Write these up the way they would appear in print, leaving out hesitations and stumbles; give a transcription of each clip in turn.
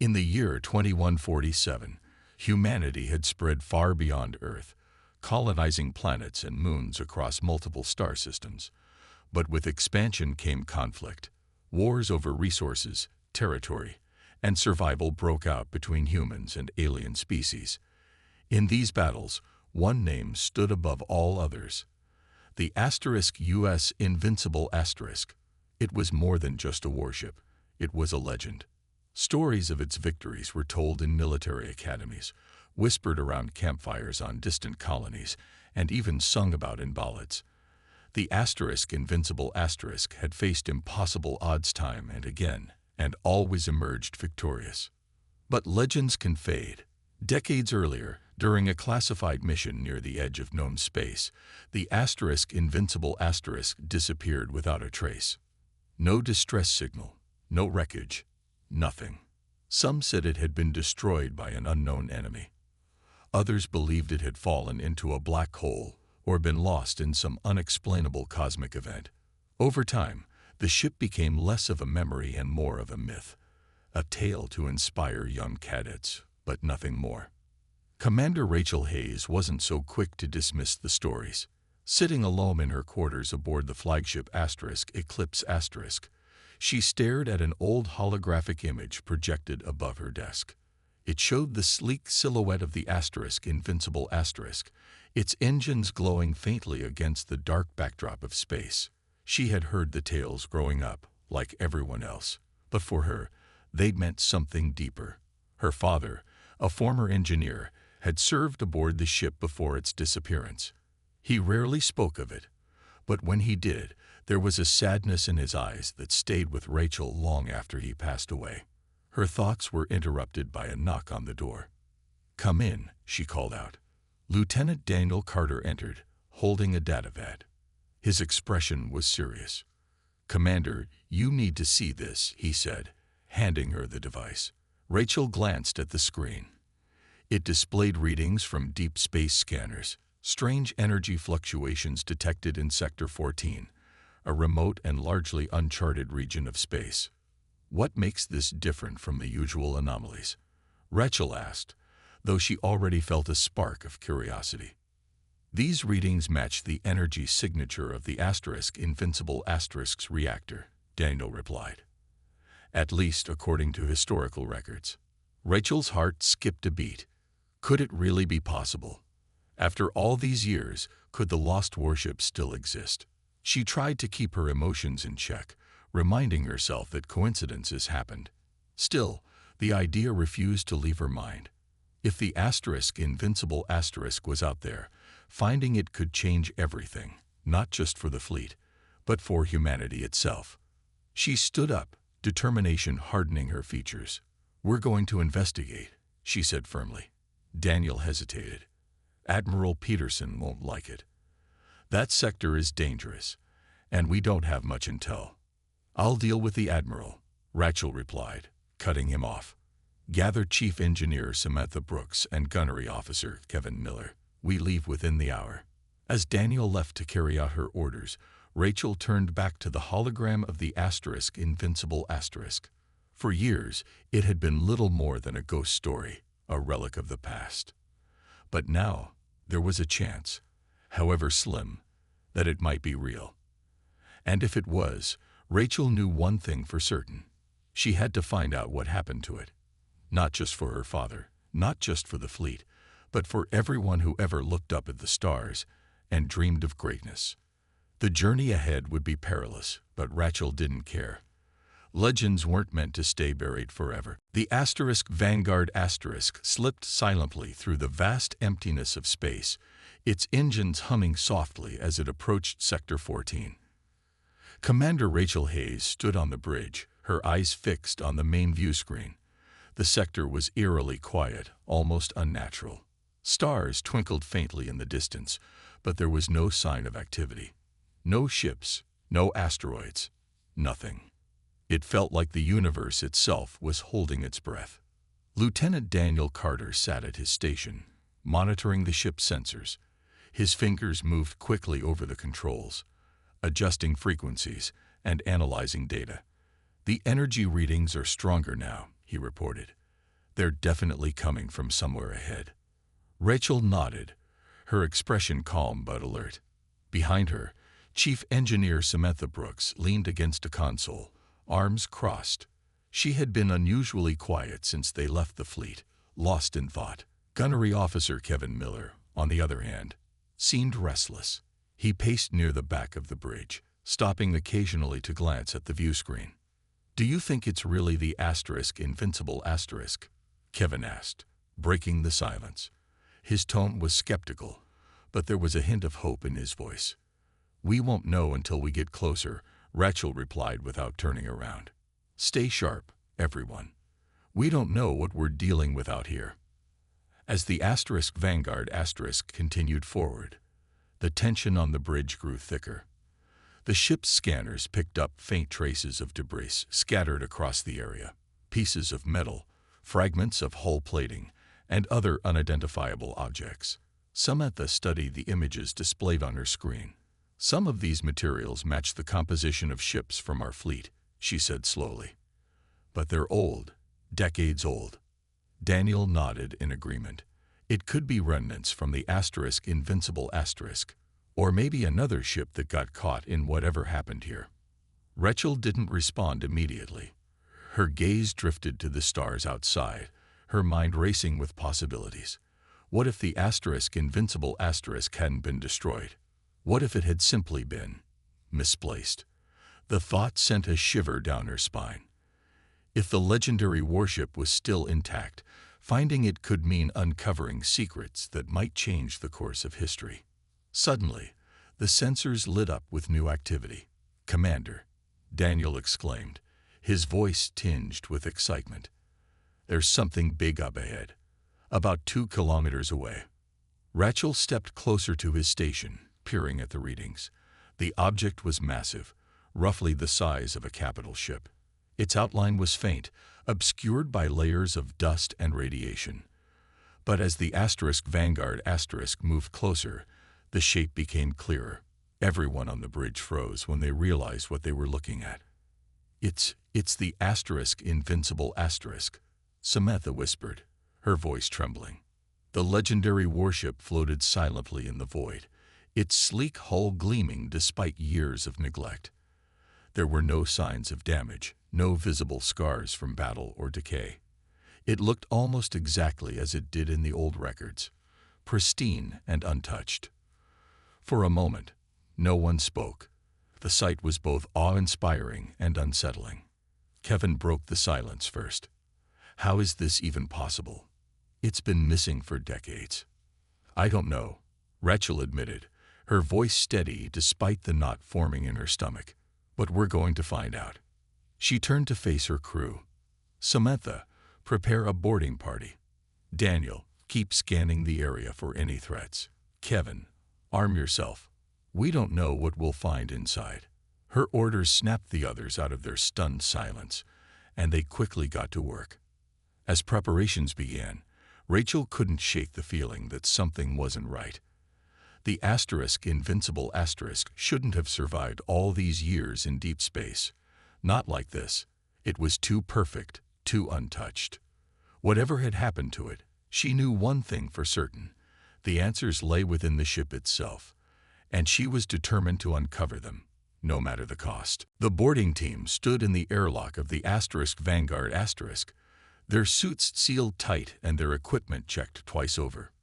In the year 2147, humanity had spread far beyond Earth, colonizing planets and moons across multiple star systems. But with expansion came conflict. Wars over resources, territory, and survival broke out between humans and alien species. In these battles, one name stood above all others: the *US Invincible Asterisk. It was more than just a warship. It was a legend. Stories of its victories were told in military academies, whispered around campfires on distant colonies, and even sung about in ballads. The Invincible Asterisk had faced impossible odds time and again, and always emerged victorious. But legends can fade. Decades earlier, during a classified mission near the edge of known space, the Invincible Asterisk disappeared without a trace. No distress signal, no wreckage, nothing. Some said it had been destroyed by an unknown enemy. Others believed it had fallen into a black hole or been lost in some unexplainable cosmic event. Over time, the ship became less of a memory and more of a myth, a tale to inspire young cadets, but nothing more. Commander Rachel Hayes wasn't so quick to dismiss the stories. Sitting alone in her quarters aboard the flagship Eclipse Asterisk, she stared at an old holographic image projected above her desk. It showed the sleek silhouette of the Invincible Asterisk, its engines glowing faintly against the dark backdrop of space. She had heard the tales growing up, like everyone else, but for her, they'd meant something deeper. Her father, a former engineer, had served aboard the ship before its disappearance. He rarely spoke of it, but when he did, there was a sadness in his eyes that stayed with Rachel long after he passed away. Her thoughts were interrupted by a knock on the door. "Come in," she called out. Lieutenant Daniel Carter entered, holding a datavat. His expression was serious. "Commander, you need to see this," he said, handing her the device. Rachel glanced at the screen. It displayed readings from deep space scanners, strange energy fluctuations detected in Sector 14, a remote and largely uncharted region of space. "What makes this different from the usual anomalies?" Rachel asked, though she already felt a spark of curiosity. "These readings match the energy signature of the Invincible Asterisk's reactor," Daniel replied. "At least according to historical records." Rachel's heart skipped a beat. Could it really be possible? After all these years, could the lost warship still exist? She tried to keep her emotions in check, reminding herself that coincidences happened. Still, the idea refused to leave her mind. If the Invincible Asterisk was out there, finding it could change everything, not just for the fleet, but for humanity itself. She stood up, determination hardening her features. "We're going to investigate," she said firmly. Daniel hesitated. "Admiral Peterson won't like it. That sector is dangerous, and we don't have much intel." "I'll deal with the Admiral," Rachel replied, cutting him off. "Gather Chief Engineer Samantha Brooks and Gunnery Officer Kevin Miller. We leave within the hour." As Daniel left to carry out her orders, Rachel turned back to the hologram of the Invincible Asterisk. For years, it had been little more than a ghost story, a relic of the past. But now, there was a chance, however slim, that it might be real. And if it was, Rachel knew one thing for certain. She had to find out what happened to it. Not just for her father, not just for the fleet, but for everyone who ever looked up at the stars and dreamed of greatness. The journey ahead would be perilous, but Rachel didn't care. Legends weren't meant to stay buried forever. The Vanguard slipped silently through the vast emptiness of space, its engines humming softly as it approached Sector 14. Commander Rachel Hayes stood on the bridge, her eyes fixed on the main view screen. The sector was eerily quiet, almost unnatural. Stars twinkled faintly in the distance, but there was no sign of activity. No ships, no asteroids, nothing. It felt like the universe itself was holding its breath. Lieutenant Daniel Carter sat at his station, monitoring the ship's sensors. His fingers moved quickly over the controls, adjusting frequencies and analyzing data. "The energy readings are stronger now," he reported. They're definitely coming from somewhere ahead. Rachel nodded, her expression calm but alert. Behind her, Chief Engineer Samantha Brooks leaned against a console, arms crossed. She had been unusually quiet since they left the fleet, lost in thought. Gunnery Officer Kevin Miller, on the other hand, seemed restless. He paced near the back of the bridge, stopping occasionally to glance at the view screen. "Do you think it's really the invincible asterisk?" Kevin asked, breaking the silence. His tone was skeptical, but there was a hint of hope in his voice. "We won't know until we get closer," Rachel replied without turning around. "Stay sharp, everyone. We don't know what we're dealing with out here." As the Vanguard continued forward, the tension on the bridge grew thicker. The ship's scanners picked up faint traces of debris scattered across the area, pieces of metal, fragments of hull plating, and other unidentifiable objects. Samantha studied the images displayed on her screen. "Some of these materials match the composition of ships from our fleet," she said slowly. "But they're old, decades old." Daniel nodded in agreement. "It could be remnants from the invincible asterisk, or maybe another ship that got caught in whatever happened here." Rachel didn't respond immediately. Her gaze drifted to the stars outside, her mind racing with possibilities. What if the invincible asterisk hadn't been destroyed? What if it had simply been misplaced? The thought sent a shiver down her spine. If the legendary warship was still intact, finding it could mean uncovering secrets that might change the course of history. Suddenly, the sensors lit up with new activity. "Commander," Daniel exclaimed, his voice tinged with excitement. "There's something big up ahead, about 2 kilometers away." Rachel stepped closer to his station, peering at the readings. The object was massive, roughly the size of a capital ship. Its outline was faint, obscured by layers of dust and radiation. But as the Vanguard moved closer, the shape became clearer. Everyone on the bridge froze when they realized what they were looking at. It's the invincible asterisk," Samantha whispered, her voice trembling. The legendary warship floated silently in the void, its sleek hull gleaming despite years of neglect. There were no signs of damage, no visible scars from battle or decay. It looked almost exactly as it did in the old records, pristine and untouched. For a moment, no one spoke. The sight was both awe-inspiring and unsettling. Kevin broke the silence first. "How is this even possible? It's been missing for decades." "I don't know," Rachel admitted, her voice steady despite the knot forming in her stomach. "But we're going to find out." She turned to face her crew. "Samantha, prepare a boarding party. Daniel, keep scanning the area for any threats. Kevin, arm yourself. We don't know what we'll find inside." Her orders snapped the others out of their stunned silence, and they quickly got to work. As preparations began, Rachel couldn't shake the feeling that something wasn't right. The invincible asterisk shouldn't have survived all these years in deep space. Not like this. It was too perfect, too untouched. Whatever had happened to it, she knew one thing for certain. The answers lay within the ship itself, and she was determined to uncover them, no matter the cost. The boarding team stood in the airlock of the Vanguard their suits sealed tight and their equipment checked twice over.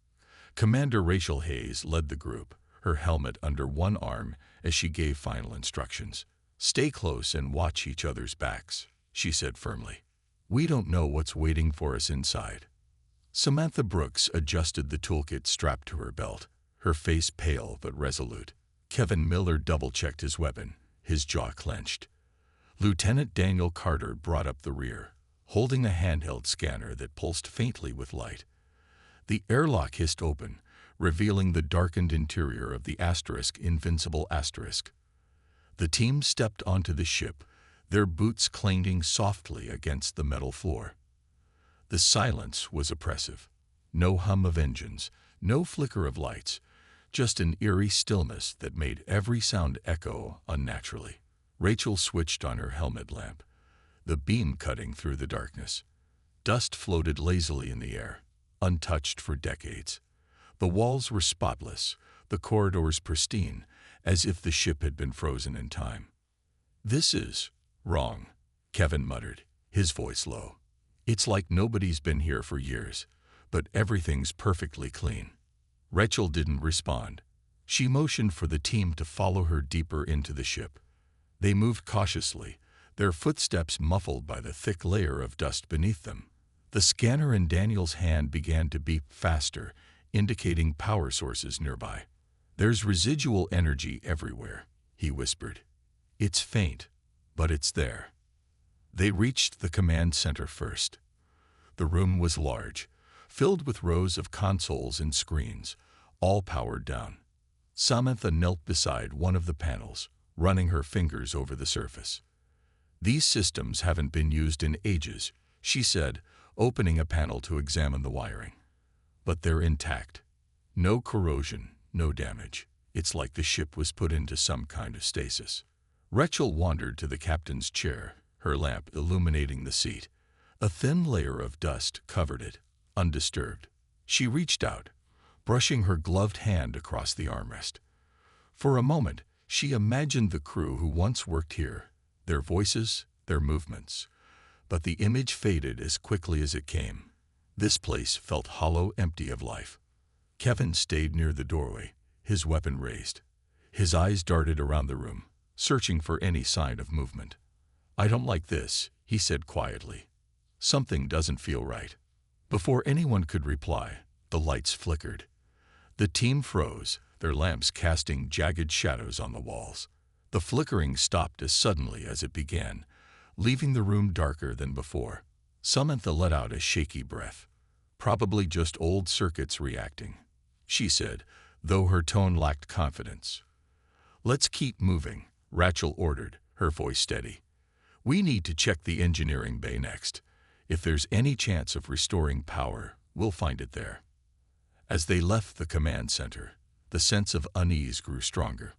Commander Rachel Hayes led the group, her helmet under one arm as she gave final instructions. "Stay close and watch each other's backs," she said firmly. "We don't know what's waiting for us inside." Samantha Brooks adjusted the toolkit strapped to her belt, her face pale but resolute. Kevin Miller double-checked his weapon, his jaw clenched. Lieutenant Daniel Carter brought up the rear, holding a handheld scanner that pulsed faintly with light. The airlock hissed open, revealing the darkened interior of the invincible asterisk. The team stepped onto the ship, their boots clanging softly against the metal floor. The silence was oppressive. No hum of engines, no flicker of lights, just an eerie stillness that made every sound echo unnaturally. Rachel switched on her helmet lamp, the beam cutting through the darkness. Dust floated lazily in the air, untouched for decades. The walls were spotless, the corridors pristine, as if the ship had been frozen in time. "This is wrong," Kevin muttered, his voice low. "It's like nobody's been here for years, but everything's perfectly clean." Rachel didn't respond. She motioned for the team to follow her deeper into the ship. They moved cautiously, their footsteps muffled by the thick layer of dust beneath them. The scanner in Daniel's hand began to beep faster, indicating power sources nearby. "There's residual energy everywhere," he whispered. "It's faint, but it's there." They reached the command center first. The room was large, filled with rows of consoles and screens, all powered down. Samantha knelt beside one of the panels, running her fingers over the surface. "These systems haven't been used in ages," she said, opening a panel to examine the wiring. "But they're intact. No corrosion, no damage. It's like the ship was put into some kind of stasis." Rachel wandered to the captain's chair, her lamp illuminating the seat. A thin layer of dust covered it, undisturbed. She reached out, brushing her gloved hand across the armrest. For a moment, she imagined the crew who once worked here, their voices, their movements. But the image faded as quickly as it came. This place felt hollow, empty of life. Kevin stayed near the doorway, his weapon raised. His eyes darted around the room, searching for any sign of movement. "I don't like this," he said quietly. "Something doesn't feel right." Before anyone could reply, the lights flickered. The team froze, their lamps casting jagged shadows on the walls. The flickering stopped as suddenly as it began, leaving the room darker than before. Samantha let out a shaky breath. "Probably just old circuits reacting," she said, though her tone lacked confidence. "Let's keep moving," Rachel ordered, her voice steady. "We need to check the engineering bay next. If there's any chance of restoring power, we'll find it there." As they left the command center, the sense of unease grew stronger.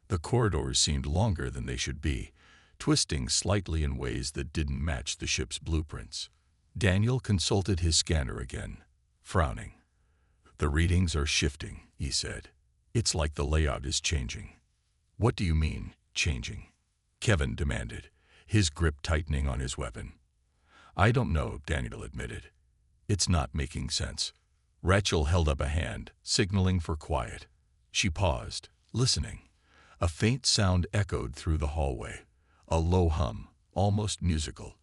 The corridors seemed longer than they should be, twisting slightly in ways that didn't match the ship's blueprints. Daniel consulted his scanner again, frowning. "The readings are shifting," he said. "It's like the layout is changing." "What do you mean, changing?" Kevin demanded, his grip tightening on his weapon. "I don't know," Daniel admitted. "It's not making sense." Rachel held up a hand, signaling for quiet. She paused, listening. A faint sound echoed through the hallway, a low hum, almost musical.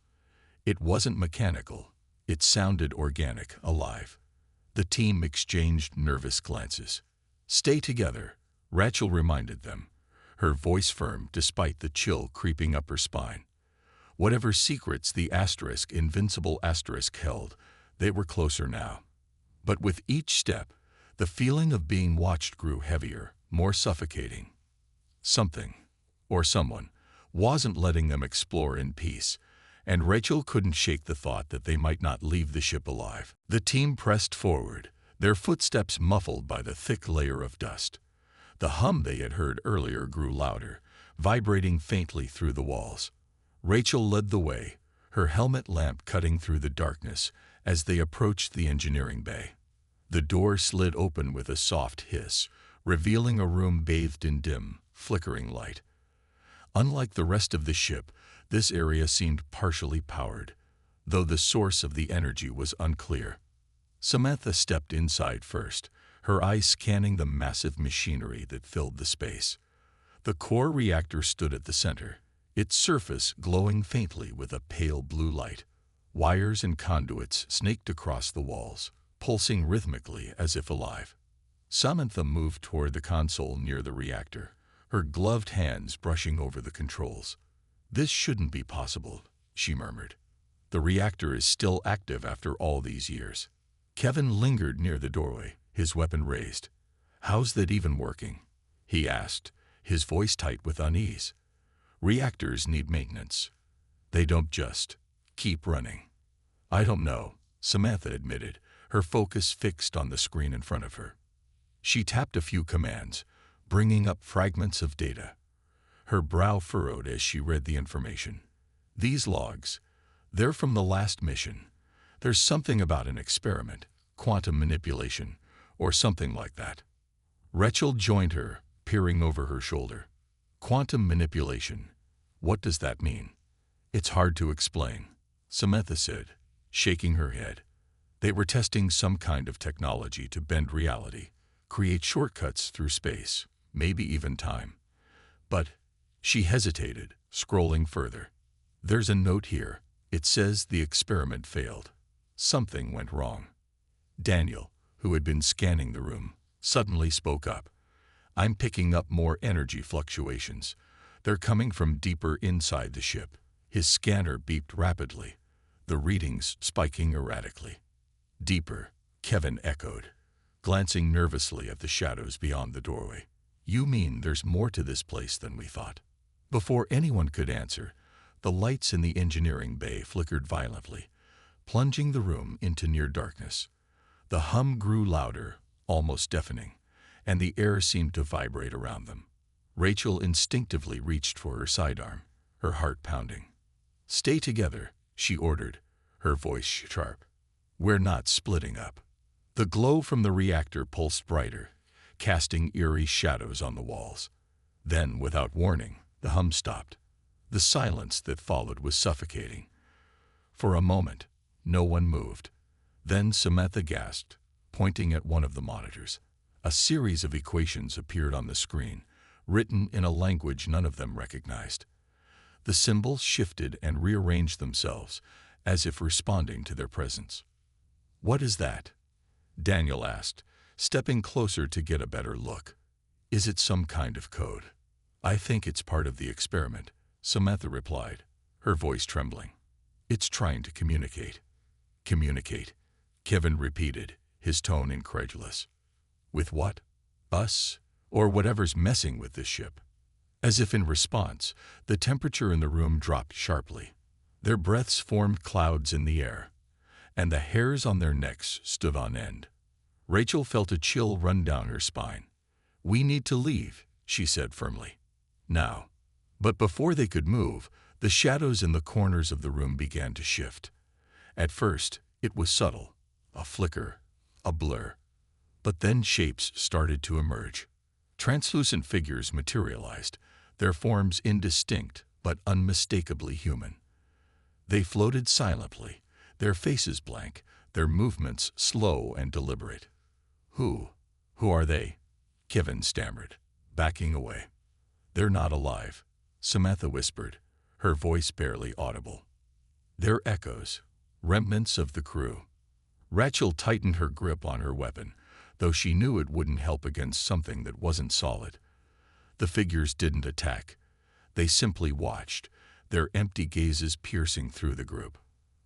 It wasn't mechanical. It sounded organic, alive. The team exchanged nervous glances. "Stay together," Rachel reminded them, her voice firm despite the chill creeping up her spine. Whatever secrets the invincible asterisk held, they were closer now. But with each step, the feeling of being watched grew heavier, more suffocating. Something, or someone, wasn't letting them explore in peace, and Rachel couldn't shake the thought that they might not leave the ship alive. The team pressed forward, their footsteps muffled by the thick layer of dust. The hum they had heard earlier grew louder, vibrating faintly through the walls. Rachel led the way, her helmet lamp cutting through the darkness as they approached the engineering bay. The door slid open with a soft hiss, revealing a room bathed in dim, flickering light. Unlike the rest of the ship, this area seemed partially powered, though the source of the energy was unclear. Samantha stepped inside first, her eyes scanning the massive machinery that filled the space. The core reactor stood at the center, its surface glowing faintly with a pale blue light. Wires and conduits snaked across the walls, pulsing rhythmically as if alive. Samantha moved toward the console near the reactor, her gloved hands brushing over the controls. "This shouldn't be possible," she murmured. "The reactor is still active after all these years." Kevin lingered near the doorway, his weapon raised. "How's that even working?" he asked, his voice tight with unease. "Reactors need maintenance. They don't just keep running." "I don't know," Samantha admitted, her focus fixed on the screen in front of her. She tapped a few commands, bringing up fragments of data. Her brow furrowed as she read the information. "These logs, they're from the last mission. There's something about an experiment, quantum manipulation, or something like that. Rachel joined her, peering over her shoulder. Quantum manipulation. What does that mean? It's hard to explain, Samantha said, shaking her head. They were testing some kind of technology to bend reality, create shortcuts through space, maybe even time. But she hesitated, scrolling further. There's a note here. It says the experiment failed. Something went wrong. Daniel, who had been scanning the room, suddenly spoke up. I'm picking up more energy fluctuations. They're coming from deeper inside the ship. His scanner beeped rapidly, the readings spiking erratically. Deeper, Kevin echoed, glancing nervously at the shadows beyond the doorway. You mean there's more to this place than we thought? Before anyone could answer, the lights in the engineering bay flickered violently, plunging the room into near darkness. The hum grew louder, almost deafening, and the air seemed to vibrate around them. Rachel instinctively reached for her sidearm, her heart pounding. Stay together, she ordered, her voice sharp. We're not splitting up. The glow from the reactor pulsed brighter, casting eerie shadows on the walls. Then, without warning, the hum stopped. The silence that followed was suffocating. For a moment, no one moved. Then Samantha gasped, pointing at one of the monitors. A series of equations appeared on the screen, written in a language none of them recognized. The symbols shifted and rearranged themselves, as if responding to their presence. What is that? Daniel asked, stepping closer to get a better look. Is it some kind of code? I think it's part of the experiment, Samantha replied, her voice trembling. It's trying to communicate. Communicate, Kevin repeated, his tone incredulous. With what? Us? Or whatever's messing with this ship? As if in response, the temperature in the room dropped sharply. Their breaths formed clouds in the air, and the hairs on their necks stood on end. Rachel felt a chill run down her spine. We need to leave, she said firmly. Now. But before they could move, the shadows in the corners of the room began to shift. At first, it was subtle, a flicker, a blur. But then shapes started to emerge. Translucent figures materialized, their forms indistinct but unmistakably human. They floated silently, their faces blank, their movements slow and deliberate. Who are they? Kevin stammered, backing away. They're not alive, Samantha whispered, her voice barely audible. They're echoes, remnants of the crew. Rachel tightened her grip on her weapon, though she knew it wouldn't help against something that wasn't solid. The figures didn't attack. They simply watched, their empty gazes piercing through the group.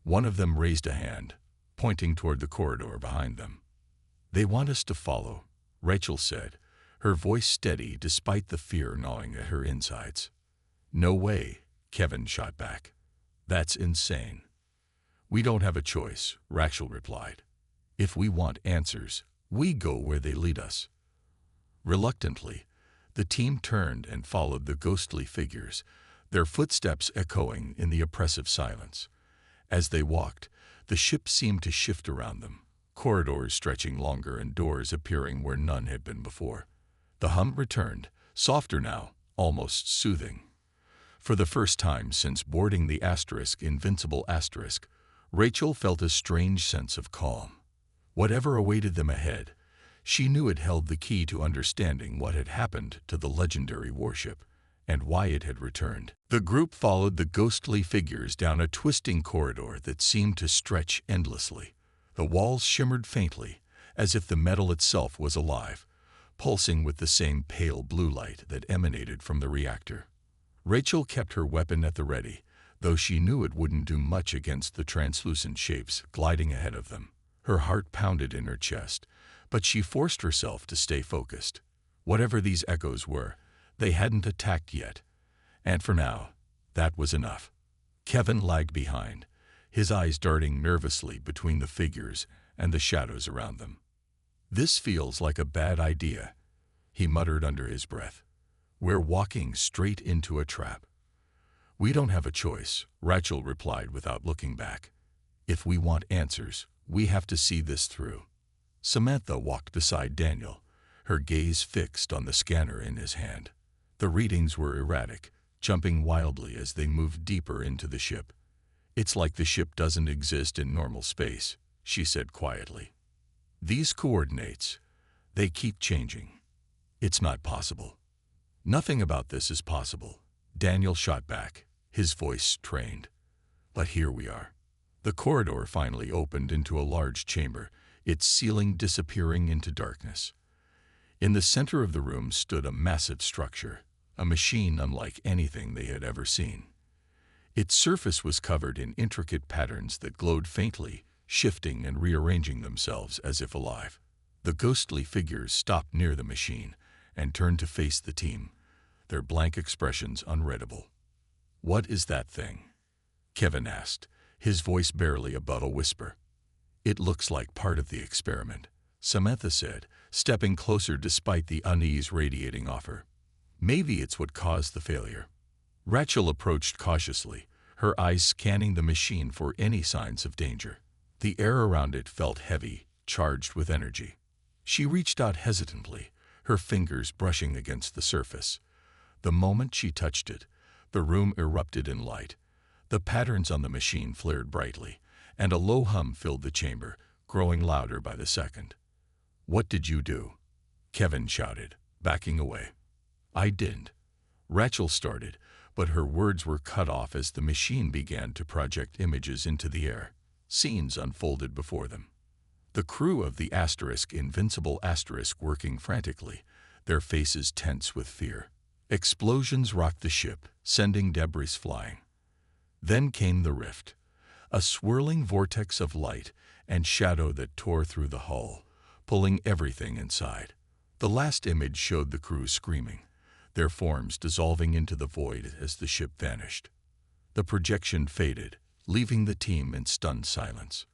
One of them raised a hand, pointing toward the corridor behind them. They want us to follow, Rachel said, her voice steady despite the fear gnawing at her insides. No way, Kevin shot back. That's insane. We don't have a choice, Rachel replied. If we want answers, we go where they lead us. Reluctantly, the team turned and followed the ghostly figures, their footsteps echoing in the oppressive silence. As they walked, the ship seemed to shift around them, corridors stretching longer and doors appearing where none had been before. The hum returned, softer now, almost soothing. For the first time since boarding the Invincible Asterisk, Rachel felt a strange sense of calm. Whatever awaited them ahead, she knew it held the key to understanding what had happened to the legendary warship and why it had returned. The group followed the ghostly figures down a twisting corridor that seemed to stretch endlessly. The walls shimmered faintly, as if the metal itself was alive, pulsing with the same pale blue light that emanated from the reactor. Rachel kept her weapon at the ready, though she knew it wouldn't do much against the translucent shapes gliding ahead of them. Her heart pounded in her chest, but she forced herself to stay focused. Whatever these echoes were, they hadn't attacked yet, and for now, that was enough. Kevin lagged behind, his eyes darting nervously between the figures and the shadows around them. This feels like a bad idea, he muttered under his breath. We're walking straight into a trap. We don't have a choice, Rachel replied without looking back. If we want answers, we have to see this through. Samantha walked beside Daniel, her gaze fixed on the scanner in his hand. The readings were erratic, jumping wildly as they moved deeper into the ship. "It's like the ship doesn't exist in normal space," she said quietly. "These coordinates, they keep changing. It's not possible." "Nothing about this is possible," Daniel shot back, his voice strained. "But here we are." The corridor finally opened into a large chamber, its ceiling disappearing into darkness. In the center of the room stood a massive structure, a machine unlike anything they had ever seen. Its surface was covered in intricate patterns that glowed faintly, shifting and rearranging themselves as if alive. The ghostly figures stopped near the machine and turned to face the team, their blank expressions unreadable. "What is that thing?" Kevin asked, his voice barely above a whisper. "It looks like part of the experiment," Samantha said, stepping closer despite the unease radiating off her. "Maybe it's what caused the failure." Rachel approached cautiously, her eyes scanning the machine for any signs of danger. The air around it felt heavy, charged with energy. She reached out hesitantly, her fingers brushing against the surface. The moment she touched it, the room erupted in light. The patterns on the machine flared brightly, and a low hum filled the chamber, growing louder by the second. "What did you do?" Kevin shouted, backing away. "I didn't." Rachel started, but her words were cut off as the machine began to project images into the air. Scenes unfolded before them. The crew of the Invincible working frantically, their faces tense with fear. Explosions rocked the ship, sending debris flying. Then came the rift, a swirling vortex of light and shadow that tore through the hull, pulling everything inside. The last image showed the crew screaming, their forms dissolving into the void as the ship vanished. The projection faded, leaving the team in stunned silence.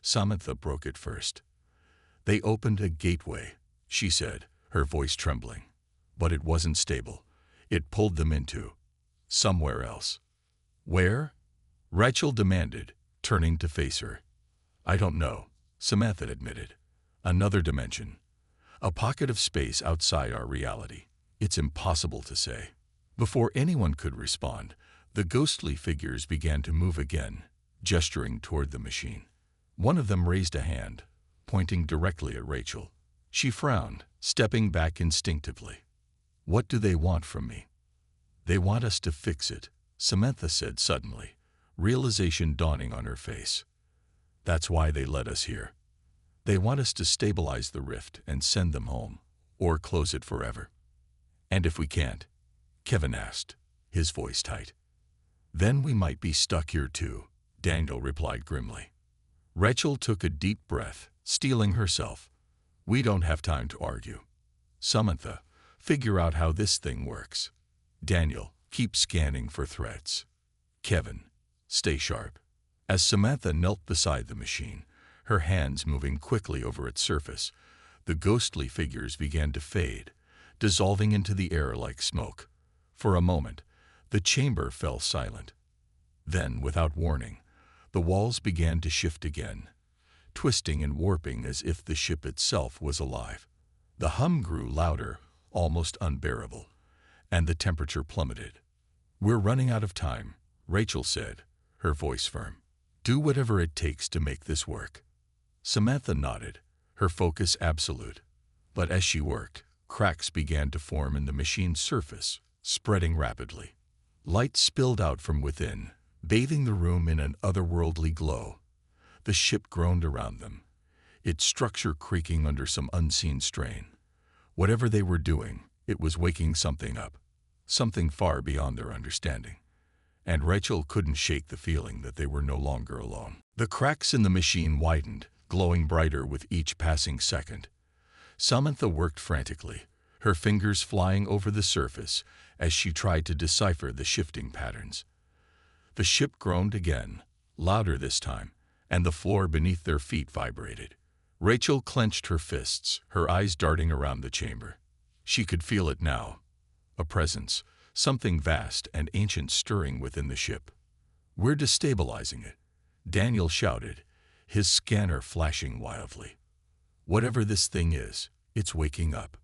Samantha broke it first. "They opened a gateway," she said, her voice trembling. "But it wasn't stable. It pulled them into somewhere else." "Where?" Rachel demanded, turning to face her. "I don't know," Samantha admitted. "Another dimension. A pocket of space outside our reality. It's impossible to say." Before anyone could respond, the ghostly figures began to move again, gesturing toward the machine. One of them raised a hand, pointing directly at Rachel. She frowned, stepping back instinctively. "What do they want from me?" "They want us to fix it," Samantha said suddenly, realization dawning on her face. "That's why they led us here. They want us to stabilize the rift and send them home, or close it forever." "And if we can't?" Kevin asked, his voice tight. "Then we might be stuck here too," Daniel replied grimly. Rachel took a deep breath, steeling herself. "We don't have time to argue. Samantha, figure out how this thing works. Daniel, keep scanning for threats. Kevin, stay sharp." As Samantha knelt beside the machine, her hands moving quickly over its surface, the ghostly figures began to fade, dissolving into the air like smoke. For a moment, the chamber fell silent. Then, without warning, the walls began to shift again, twisting and warping as if the ship itself was alive. The hum grew louder, almost unbearable, and the temperature plummeted. "We're running out of time," Rachel said, her voice firm. "Do whatever it takes to make this work." Samantha nodded, her focus absolute. But as she worked, cracks began to form in the machine's surface, spreading rapidly. Light spilled out from within, bathing the room in an otherworldly glow. The ship groaned around them, its structure creaking under some unseen strain. Whatever they were doing, it was waking something up, something far beyond their understanding. And Rachel couldn't shake the feeling that they were no longer alone. The cracks in the machine widened, glowing brighter with each passing second. Samantha worked frantically, her fingers flying over the surface as she tried to decipher the shifting patterns. The ship groaned again, louder this time, and the floor beneath their feet vibrated. Rachel clenched her fists, her eyes darting around the chamber. She could feel it now, a presence, something vast and ancient stirring within the ship. "We're destabilizing it," Daniel shouted, his scanner flashing wildly. "Whatever this thing is, it's waking up."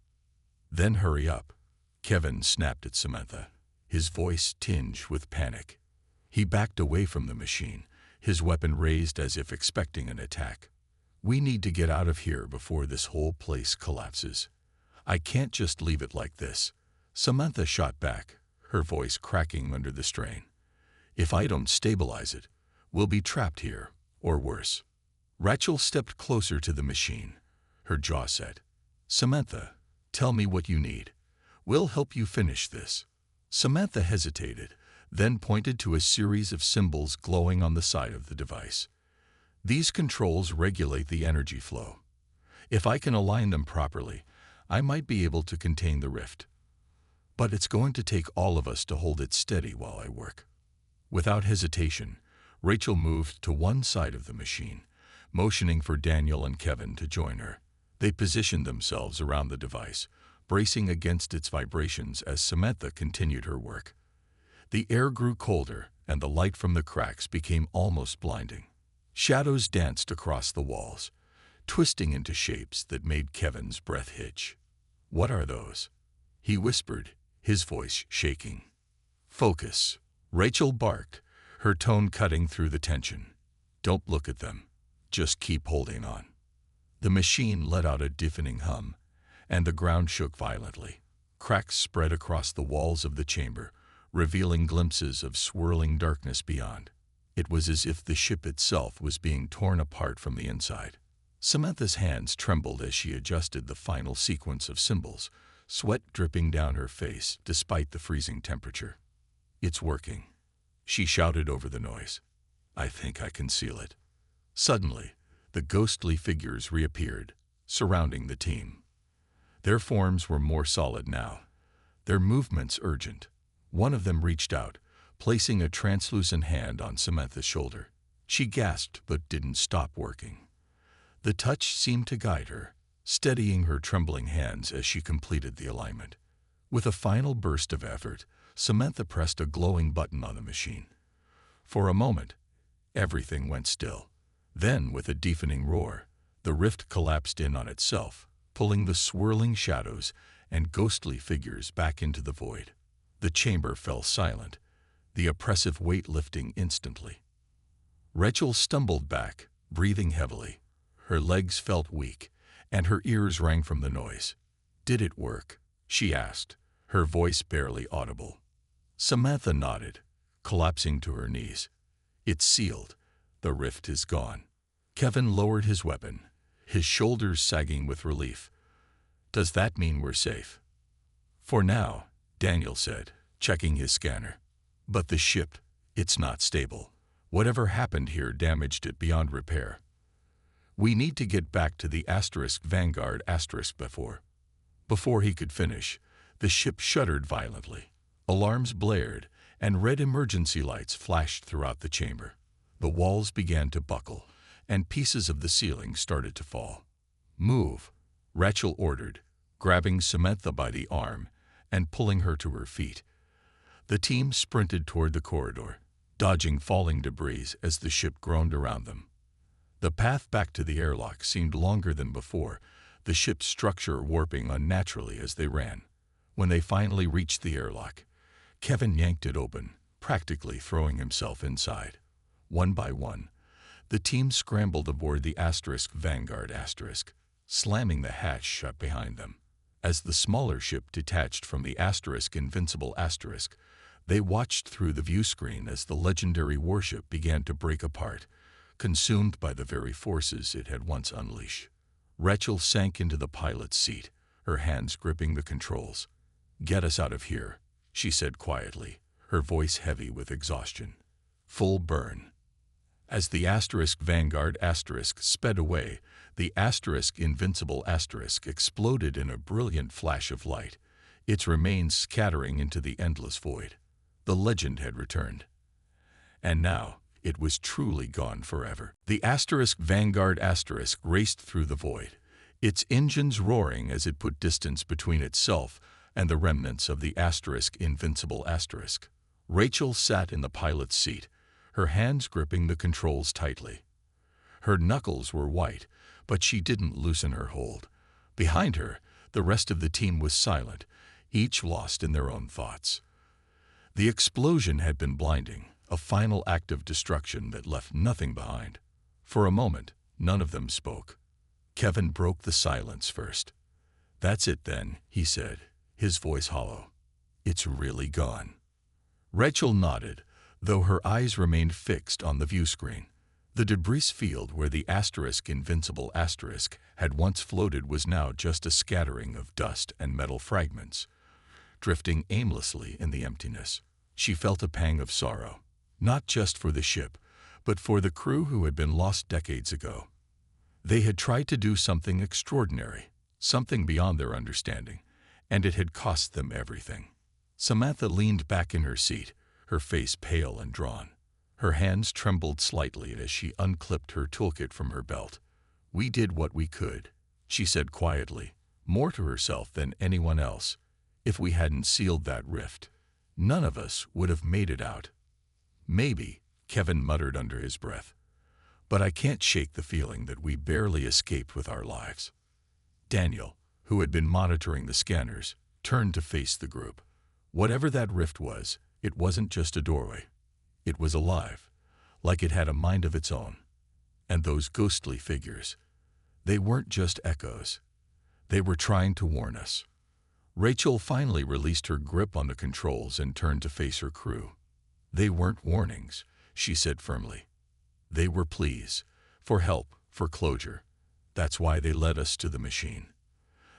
"Then hurry up," Kevin snapped at Samantha, his voice tinged with panic. He backed away from the machine, his weapon raised as if expecting an attack. "We need to get out of here before this whole place collapses. I can't just leave it like this," Samantha shot back, her voice cracking under the strain. "If I don't stabilize it, we'll be trapped here, or worse." Rachel stepped closer to the machine, her jaw set. "Samantha, tell me what you need. We'll help you finish this." Samantha hesitated, then pointed to a series of symbols glowing on the side of the device. "These controls regulate the energy flow. If I can align them properly, I might be able to contain the rift. But it's going to take all of us to hold it steady while I work." Without hesitation, Rachel moved to one side of the machine, motioning for Daniel and Kevin to join her. They positioned themselves around the device, bracing against its vibrations as Samantha continued her work. The air grew colder, and the light from the cracks became almost blinding. Shadows danced across the walls, twisting into shapes that made Kevin's breath hitch. "What are those?" he whispered, his voice shaking. "Focus," Rachel barked, her tone cutting through the tension. "Don't look at them. Just keep holding on." The machine let out a deafening hum, and the ground shook violently. Cracks spread across the walls of the chamber, revealing glimpses of swirling darkness beyond. It was as if the ship itself was being torn apart from the inside. Samantha's hands trembled as she adjusted the final sequence of symbols, sweat dripping down her face despite the freezing temperature. "It's working," she shouted over the noise. "I think I can seal it." Suddenly, the ghostly figures reappeared, surrounding the team. Their forms were more solid now, their movements urgent. One of them reached out, placing a translucent hand on Samantha's shoulder. She gasped but didn't stop working. The touch seemed to guide her, steadying her trembling hands as she completed the alignment. With a final burst of effort, Samantha pressed a glowing button on the machine. For a moment, everything went still. Then, with a deafening roar, the rift collapsed in on itself, pulling the swirling shadows and ghostly figures back into the void. The chamber fell silent, the oppressive weight lifting instantly. Rachel stumbled back, breathing heavily. Her legs felt weak, and her ears rang from the noise. "Did it work?" she asked, her voice barely audible. Samantha nodded, collapsing to her knees. "It's sealed. The rift is gone." Kevin lowered his weapon, his shoulders sagging with relief. "Does that mean we're safe?" "For now," Daniel said, checking his scanner. "But the ship, it's not stable. Whatever happened here damaged it beyond repair. We need to get back to the Vanguard Before he could finish, the ship shuddered violently. Alarms blared, and red emergency lights flashed throughout the chamber. The walls began to buckle, and pieces of the ceiling started to fall. "Move," Rachel ordered, grabbing Samantha by the arm and pulling her to her feet. The team sprinted toward the corridor, dodging falling debris as the ship groaned around them. The path back to the airlock seemed longer than before, the ship's structure warping unnaturally as they ran. When they finally reached the airlock, Kevin yanked it open, practically throwing himself inside. One by one, the team scrambled aboard the Vanguard slamming the hatch shut behind them. As the smaller ship detached from the Invincible Asterisk, they watched through the view screen as the legendary warship began to break apart, consumed by the very forces it had once unleashed. Rachel sank into the pilot's seat, her hands gripping the controls. "Get us out of here," she said quietly, her voice heavy with exhaustion. "Full burn." As the Vanguard sped away, the Invincible exploded in a brilliant flash of light, its remains scattering into the endless void. The legend had returned. And now, it was truly gone forever. The Vanguard raced through the void, its engines roaring as it put distance between itself and the remnants of the Invincible. Rachel sat in the pilot's seat, her hands gripping the controls tightly. Her knuckles were white, but she didn't loosen her hold. Behind her, the rest of the team was silent, each lost in their own thoughts. The explosion had been blinding, a final act of destruction that left nothing behind. For a moment, none of them spoke. Kevin broke the silence first. "That's it then," he said, his voice hollow. "It's really gone." Rachel nodded, though her eyes remained fixed on the view screen. The debris field where the invincible asterisk had once floated was now just a scattering of dust and metal fragments, drifting aimlessly in the emptiness. She felt a pang of sorrow, not just for the ship, but for the crew who had been lost decades ago. They had tried to do something extraordinary, something beyond their understanding, and it had cost them everything. Samantha leaned back in her seat, her face pale and drawn. Her hands trembled slightly as she unclipped her toolkit from her belt. "We did what we could," she said quietly, more to herself than anyone else. "If we hadn't sealed that rift, none of us would have made it out." "Maybe," Kevin muttered under his breath, "but I can't shake the feeling that we barely escaped with our lives." Daniel, who had been monitoring the scanners, turned to face the group. Whatever that rift was, it wasn't just a doorway. It was alive, like it had a mind of its own. And those ghostly figures, they weren't just echoes. They were trying to warn us. Rachel finally released her grip on the controls and turned to face her crew. "They weren't warnings," she said firmly. "They were pleas, for help, for closure. That's why they led us to the machine.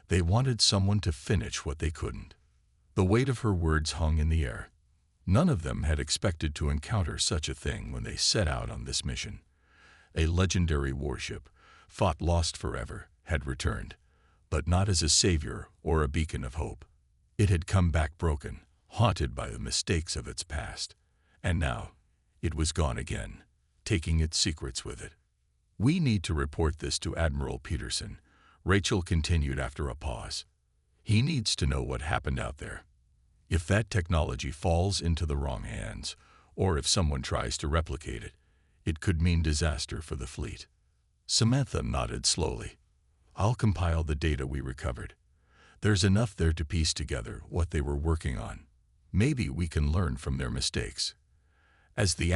They wanted someone to finish what they couldn't." The weight of her words hung in the air. None of them had expected to encounter such a thing when they set out on this mission. A legendary warship, thought lost forever, had returned, but not as a savior or a beacon of hope. It had come back broken, haunted by the mistakes of its past. And now, it was gone again, taking its secrets with it. "We need to report this to Admiral Peterson," Rachel continued after a pause. "He needs to know what happened out there. If that technology falls into the wrong hands, or if someone tries to replicate it, it could mean disaster for the fleet." Samantha nodded slowly. "I'll compile the data we recovered. There's enough there to piece together what they were working on. Maybe we can learn from their mistakes." As the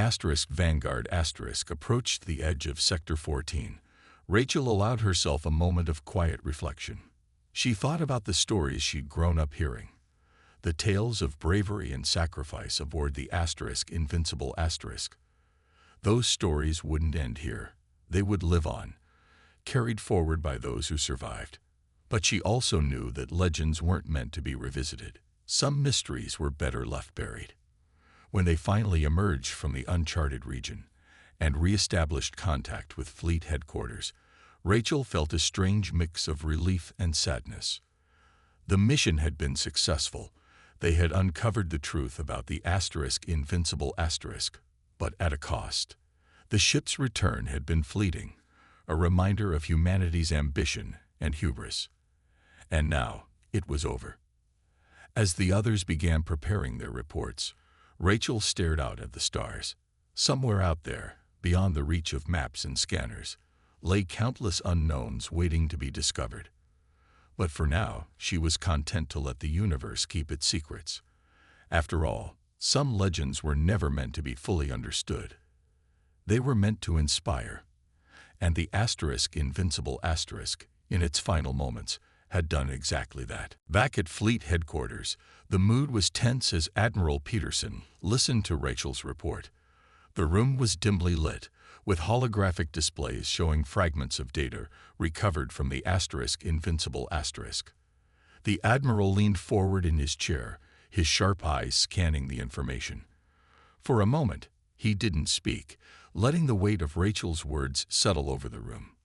Vanguard approached the edge of Sector 14, Rachel allowed herself a moment of quiet reflection. She thought about the stories she'd grown up hearing. The tales of bravery and sacrifice aboard the invincible asterisk. Those stories wouldn't end here. They would live on, carried forward by those who survived. But she also knew that legends weren't meant to be revisited. Some mysteries were better left buried. When they finally emerged from the uncharted region and re-established contact with fleet headquarters, Rachel felt a strange mix of relief and sadness. The mission had been successful. They had uncovered the truth about the invincible asterisk, but at a cost. The ship's return had been fleeting, a reminder of humanity's ambition and hubris. And now, it was over. As the others began preparing their reports, Rachel stared out at the stars. Somewhere out there, beyond the reach of maps and scanners, lay countless unknowns waiting to be discovered. But for now, she was content to let the universe keep its secrets. After all, some legends were never meant to be fully understood. They were meant to inspire. And the invincible asterisk, in its final moments, had done exactly that. Back at fleet headquarters, the mood was tense as Admiral Peterson listened to Rachel's report. The room was dimly lit, with holographic displays showing fragments of data recovered from the invincible asterisk. The Admiral leaned forward in his chair, his sharp eyes scanning the information. For a moment, he didn't speak, letting the weight of Rachel's words settle over the room.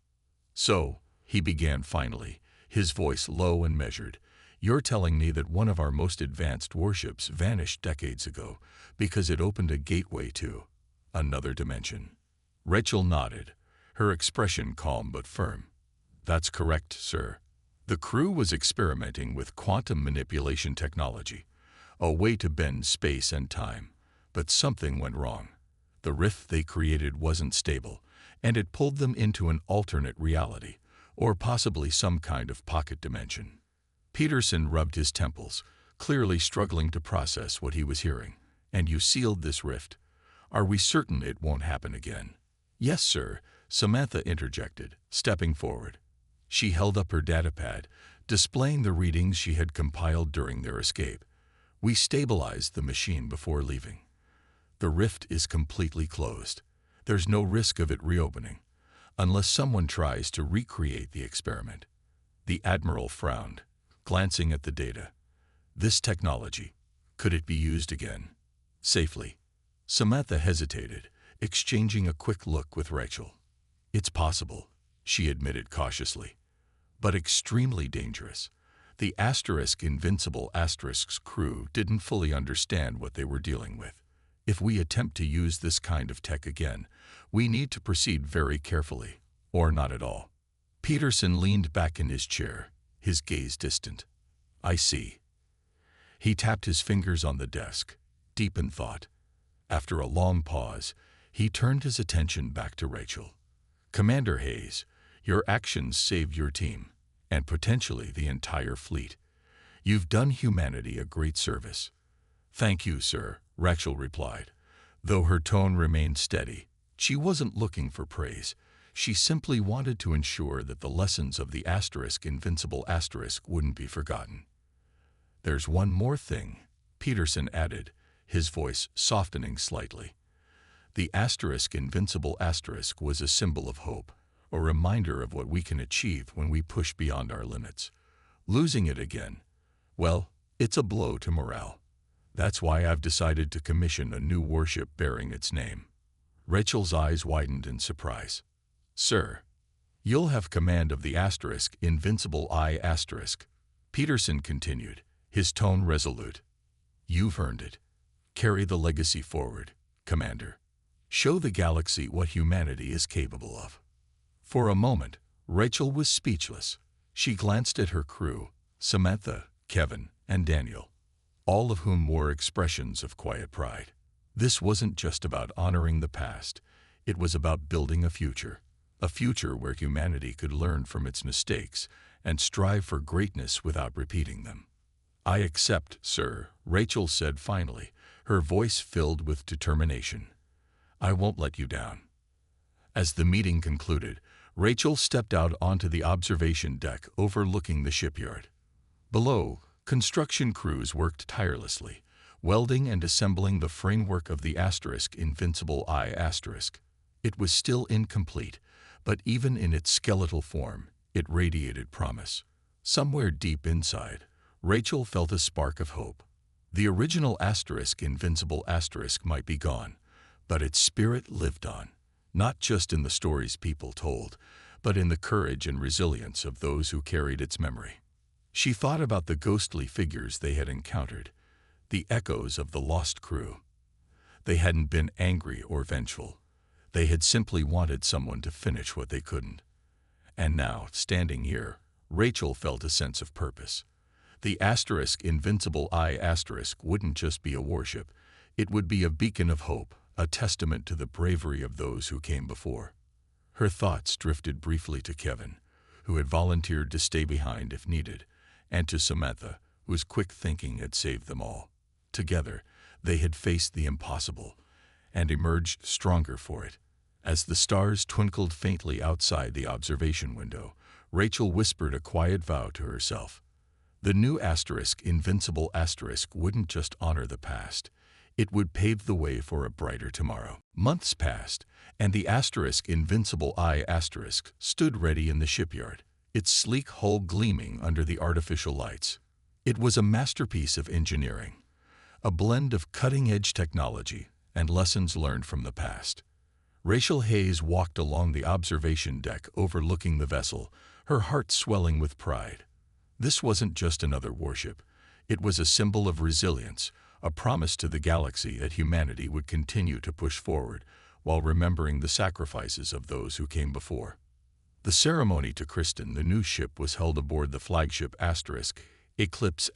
"So," he began finally, his voice low and measured, "you're telling me that one of our most advanced warships vanished decades ago because it opened a gateway to another dimension?" Rachel nodded, her expression calm but firm. "That's correct, sir. The crew was experimenting with quantum manipulation technology, a way to bend space and time, but something went wrong. The rift they created wasn't stable, and it pulled them into an alternate reality, or possibly some kind of pocket dimension. Peterson rubbed his temples, clearly struggling to process what he was hearing. "And you sealed this rift. Are we certain it won't happen again?" "Yes, sir," Samantha interjected, stepping forward. She held up her datapad, displaying the readings she had compiled during their escape. "We stabilized the machine before leaving. The rift is completely closed. There's no risk of it reopening, unless someone tries to recreate the experiment." The Admiral frowned, glancing at the data. This technology, could it be used again? Safely? Samantha hesitated, exchanging a quick look with Rachel. "It's possible," she admitted cautiously, "but extremely dangerous. The Invincible Asterisk's crew didn't fully understand what they were dealing with. If we attempt to use this kind of tech again, we need to proceed very carefully, or not at all." Peterson leaned back in his chair, his gaze distant. "I see." He tapped his fingers on the desk, deep in thought. After a long pause, he turned his attention back to Rachel. "Commander Hayes, your actions saved your team, and potentially the entire fleet. You've done humanity a great service." "Thank you, sir," Rachel replied, though her tone remained steady. She wasn't looking for praise. She simply wanted to ensure that the lessons of the Invincible Asterisk wouldn't be forgotten. "There's one more thing," Peterson added, his voice softening slightly. "The Invincible Asterisk was a symbol of hope, a reminder of what we can achieve when we push beyond our limits. Losing it again, well, it's a blow to morale. That's why I've decided to commission a new warship bearing its name." Rachel's eyes widened in surprise. "Sir, you'll have command of the Invincible Asterisk," Peterson continued, his tone resolute. "You've earned it. Carry the legacy forward, Commander. Show the galaxy what humanity is capable of." For a moment, Rachel was speechless. She glanced at her crew, Samantha, Kevin, and Daniel, all of whom wore expressions of quiet pride. This wasn't just about honoring the past. It was about building a future where humanity could learn from its mistakes and strive for greatness without repeating them. "I accept, sir," Rachel said finally, her voice filled with determination. "I won't let you down." As the meeting concluded, Rachel stepped out onto the observation deck overlooking the shipyard. Below, construction crews worked tirelessly, welding and assembling the framework of the Invincible Asterisk. It was still incomplete, but even in its skeletal form, it radiated promise. Somewhere deep inside, Rachel felt a spark of hope. The original Invincible Asterisk might be gone, but its spirit lived on, not just in the stories people told, but in the courage and resilience of those who carried its memory. She thought about the ghostly figures they had encountered, the echoes of the lost crew. They hadn't been angry or vengeful. They had simply wanted someone to finish what they couldn't. And now, standing here, Rachel felt a sense of purpose. The Invincible Asterisk wouldn't just be a warship. It would be a beacon of hope, a testament to the bravery of those who came before. Her thoughts drifted briefly to Kevin, who had volunteered to stay behind if needed, and to Samantha, whose quick thinking had saved them all. Together, they had faced the impossible and emerged stronger for it. As the stars twinkled faintly outside the observation window, Rachel whispered a quiet vow to herself. The new Invincible Asterisk wouldn't just honor the past. It would pave the way for a brighter tomorrow. Months passed, and the Invincible Asterisk stood ready in the shipyard, its sleek hull gleaming under the artificial lights. It was a masterpiece of engineering, a blend of cutting-edge technology and lessons learned from the past. Rachel Hayes walked along the observation deck overlooking the vessel, her heart swelling with pride. This wasn't just another warship. It was a symbol of resilience, a promise to the galaxy that humanity would continue to push forward while remembering the sacrifices of those who came before. The ceremony to christen the new ship was held aboard the flagship Eclipse,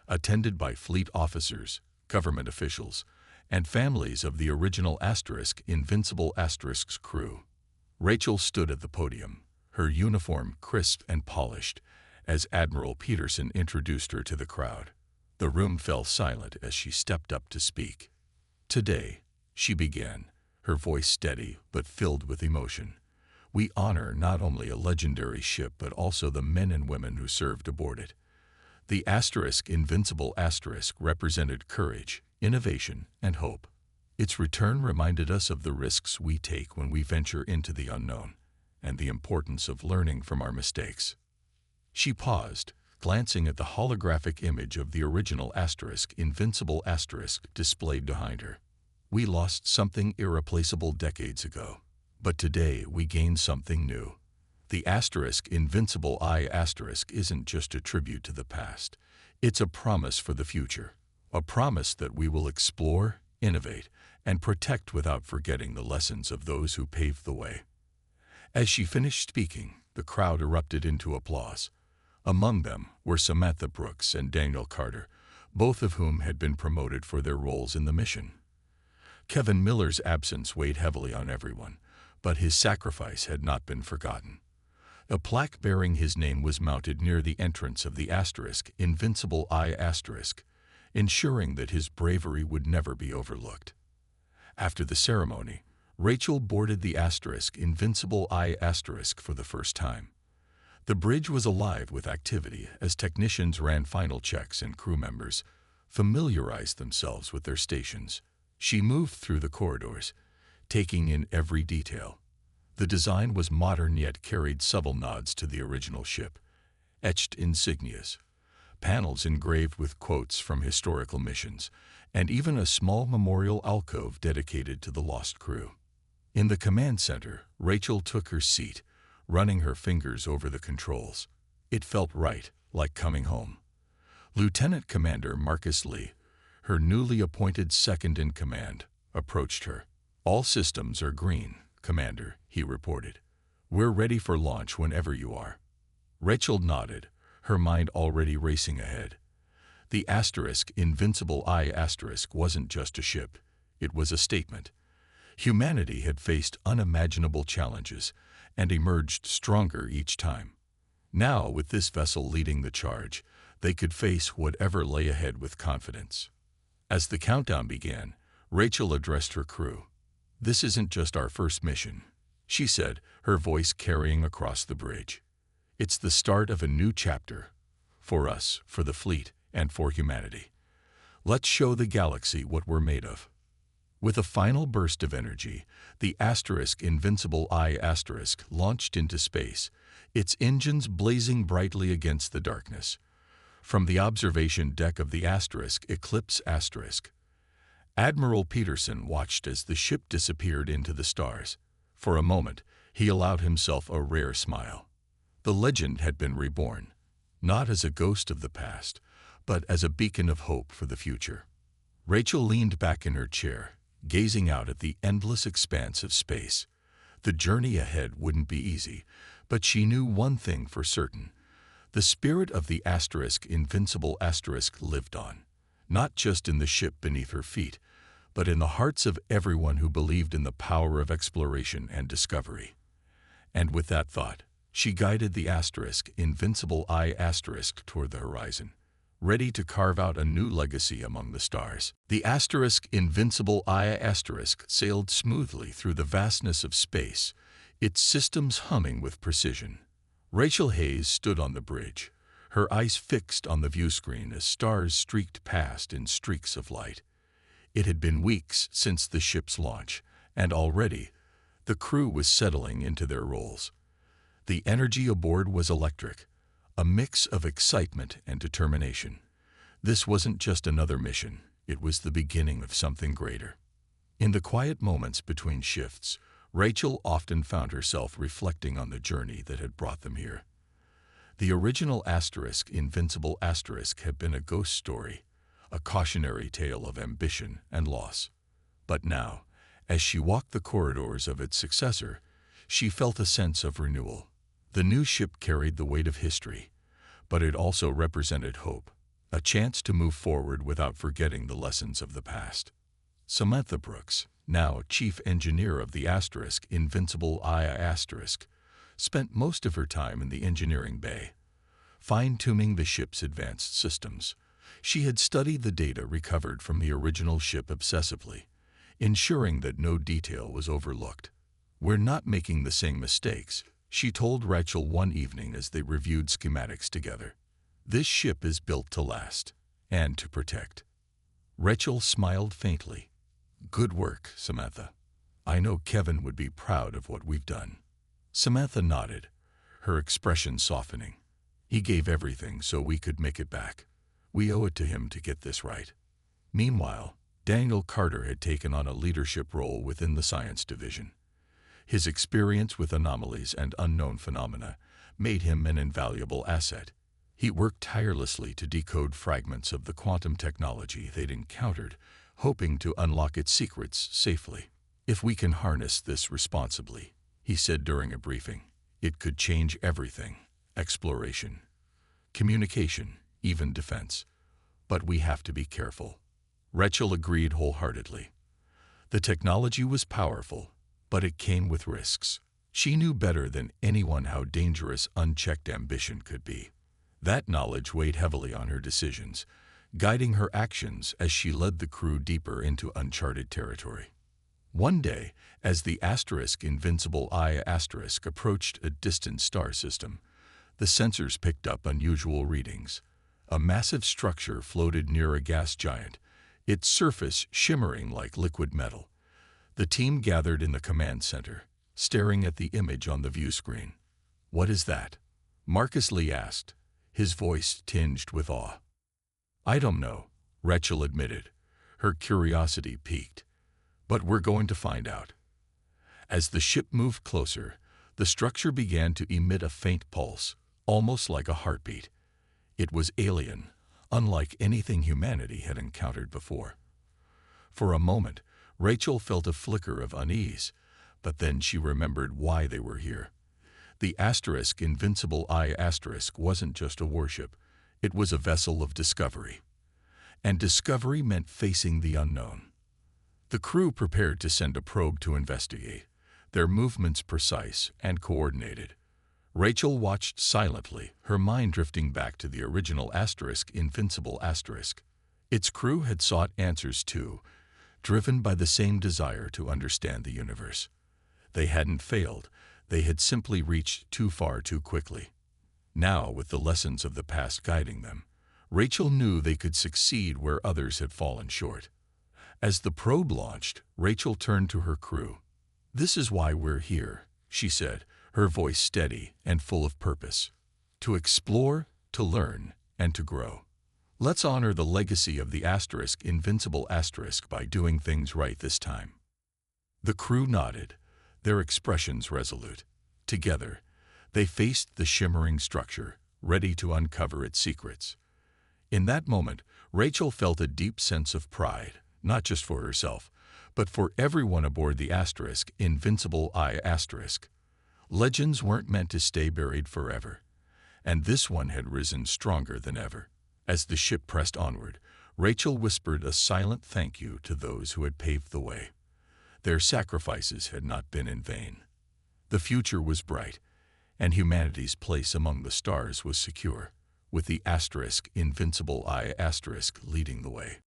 attended by fleet officers, government officials, and families of the original Invincible crew. Rachel stood at the podium, her uniform crisp and polished, as Admiral Peterson introduced her to the crowd. The room fell silent as she stepped up to speak. "Today," she began, her voice steady but filled with emotion, "we honor not only a legendary ship but also the men and women who served aboard it. The Invincible represented courage, innovation, and hope. Its return reminded us of the risks we take when we venture into the unknown, and the importance of learning from our mistakes." She paused, glancing at the holographic image of the original Invincible displayed behind her. "We lost something irreplaceable decades ago, but today we gained something new. The Invincible isn't just a tribute to the past. It's a promise for the future, a promise that we will explore, innovate, and protect without forgetting the lessons of those who paved the way." As she finished speaking, the crowd erupted into applause. Among them were Samantha Brooks and Daniel Carter, both of whom had been promoted for their roles in the mission. Kevin Miller's absence weighed heavily on everyone, but his sacrifice had not been forgotten. A plaque bearing his name was mounted near the entrance of the Invincible ensuring that his bravery would never be overlooked. After the ceremony, Rachel boarded the Invincible for the first time. The bridge was alive with activity as technicians ran final checks and crew members familiarized themselves with their stations. She moved through the corridors, taking in every detail. The design was modern yet carried subtle nods to the original ship. Etched insignias, panels engraved with quotes from historical missions, and even a small memorial alcove dedicated to the lost crew. In the command center, Rachel took her seat, running her fingers over the controls. It felt right, like coming home. Lieutenant Commander Marcus Lee, her newly appointed second-in-command, approached her. "All systems are green, Commander," he reported. "We're ready for launch whenever you are." Rachel nodded, her mind already racing ahead. The Invincible wasn't just a ship, it was a statement. Humanity had faced unimaginable challenges and emerged stronger each time. Now, with this vessel leading the charge, they could face whatever lay ahead with confidence. As the countdown began, Rachel addressed her crew. "This isn't just our first mission," she said, her voice carrying across the bridge. "It's the start of a new chapter. For us, for the fleet, and for humanity. Let's show the galaxy what we're made of." With a final burst of energy, the Invincible launched into space, its engines blazing brightly against the darkness. From the observation deck of the Eclipse Admiral Peterson watched as the ship disappeared into the stars. For a moment, he allowed himself a rare smile. The legend had been reborn, not as a ghost of the past, but as a beacon of hope for the future. Rachel leaned back in her chair, gazing out at the endless expanse of space. The journey ahead wouldn't be easy, but she knew one thing for certain. The spirit of the Invincible lived on, not just in the ship beneath her feet, but in the hearts of everyone who believed in the power of exploration and discovery. And with that thought, she guided the Invincible toward the horizon, ready to carve out a new legacy among the stars. The Invincible sailed smoothly through the vastness of space, its systems humming with precision. Rachel Hayes stood on the bridge, her eyes fixed on the viewscreen as stars streaked past in streaks of light. It had been weeks since the ship's launch, and already the crew was settling into their roles. The energy aboard was electric, a mix of excitement and determination. This wasn't just another mission, it was the beginning of something greater. In the quiet moments between shifts, Rachel often found herself reflecting on the journey that had brought them here. The original Invincible had been a ghost story, a cautionary tale of ambition and loss. But now, as she walked the corridors of its successor, she felt a sense of renewal. The new ship carried the weight of history, but it also represented hope, a chance to move forward without forgetting the lessons of the past. Samantha Brooks, now chief engineer of the Invincible I*, spent most of her time in the engineering bay, fine-tuning the ship's advanced systems. She had studied the data recovered from the original ship obsessively, ensuring that no detail was overlooked. "We're not making the same mistakes," she told Rachel one evening as they reviewed schematics together. "This ship is built to last, and to protect." Rachel smiled faintly. "Good work, Samantha. I know Kevin would be proud of what we've done." Samantha nodded, her expression softening. "He gave everything so we could make it back. We owe it to him to get this right." Meanwhile, Daniel Carter had taken on a leadership role within the science division. His experience with anomalies and unknown phenomena made him an invaluable asset. He worked tirelessly to decode fragments of the quantum technology they'd encountered, hoping to unlock its secrets safely. "If we can harness this responsibly," he said during a briefing, "it could change everything: exploration, communication, even defense. But we have to be careful." Rachel agreed wholeheartedly. The technology was powerful, but it came with risks. She knew better than anyone how dangerous unchecked ambition could be. That knowledge weighed heavily on her decisions, guiding her actions as she led the crew deeper into uncharted territory. One day, as the Invincible I*, approached a distant star system, the sensors picked up unusual readings. A massive structure floated near a gas giant, its surface shimmering like liquid metal. The team gathered in the command center, staring at the image on the view screen. "What is that?" Marcus Lee asked, his voice tinged with awe. "I don't know," Rachel admitted, her curiosity piqued. "But we're going to find out." As the ship moved closer, the structure began to emit a faint pulse, almost like a heartbeat. It was alien, unlike anything humanity had encountered before. For a moment, Rachel felt a flicker of unease, but then she remembered why they were here. The Invincible I*, wasn't just a warship, it was a vessel of discovery. And discovery meant facing the unknown. The crew prepared to send a probe to investigate, their movements precise and coordinated. Rachel watched silently, her mind drifting back to the original Invincible. Its crew had sought answers too, driven by the same desire to understand the universe. They hadn't failed, they had simply reached too far too quickly. Now, with the lessons of the past guiding them, Rachel knew they could succeed where others had fallen short. As the probe launched, Rachel turned to her crew. "This is why we're here," she said, her voice steady and full of purpose. "To explore, to learn, and to grow. Let's honor the legacy of the Invincible by doing things right this time." The crew nodded, their expressions resolute. Together, they faced the shimmering structure, ready to uncover its secrets. In that moment, Rachel felt a deep sense of pride, not just for herself, but for everyone aboard the Invincible I*. Legends weren't meant to stay buried forever, and this one had risen stronger than ever. As the ship pressed onward, Rachel whispered a silent thank you to those who had paved the way. Their sacrifices had not been in vain. The future was bright, and humanity's place among the stars was secure, with the Invincible I*, leading the way.